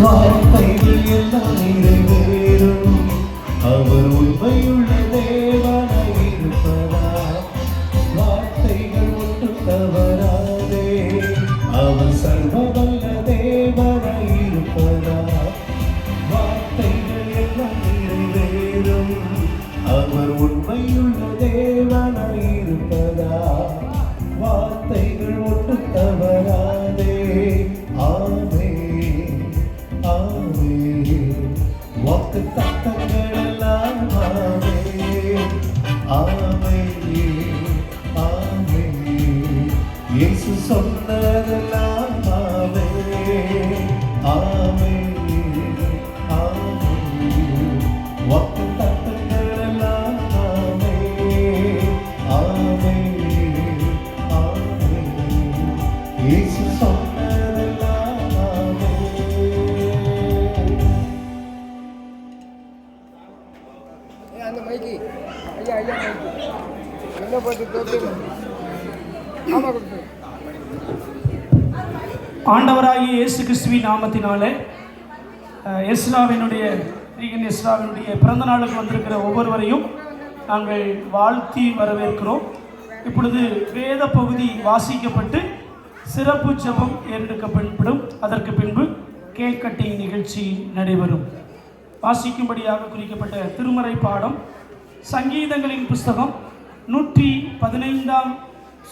வார்த்தைகள் எல்லாம் நிறைவேறும். அவர் உண்மையுள்ள தேவனாய் இருப்பதால் வார்த்தைகள் ஒன்றும் தவறாதே. அவர் சர்வவல்ல தேவனாய் இருப்பதால் வார்த்தைகள் எல்லாம் நிறைவேறும். அவர் உண்மையுள்ள தேவனாய் இருப்பதால் வார்த்தைகள் ஒன்றும் தவறாதே. ஆமென், ஆமென். வாக்குத்தத்தங்கள் எல்லாம் ஆமென், ஆமென், ஆமென். இயேசு சொன்னதெல்லாம் ஆமென், ஆமென், ஆமென். வாக்குத்தத்தங்கள் எல்லாம் ஆமென், ஆமென், ஆமென். இயேசு சொன்னதெல்லாம் ஆமென். அந்த மைக்கு ஐயா ஐயா மைக்கு என்ன போட்டு தோற்று ஆமாம் கொடுத்து ஆண்டவராகிய இயேசு கிறிஸ்துவின் நாமத்தினாலே எஸ்ராவினுடைய பிறந்த நாளுக்கு வந்திருக்கிற ஒவ்வொருவரையும் நாங்கள் வாழ்த்தி வரவேற்கிறோம். இப்பொழுது வேத பகுதி வாசிக்கப்பட்டு சிறப்பு ஜெபம் ஏறெடுக்கப்படும். அதற்கு பின்பு கேக் கட்டிங் நிகழ்ச்சி நடைபெறும். வாசிக்கும்படியாக குறிக்கப்பட்ட திருமறை பாடம் சங்கீதங்களின் புஸ்தகம் 115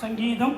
சங்கீதம்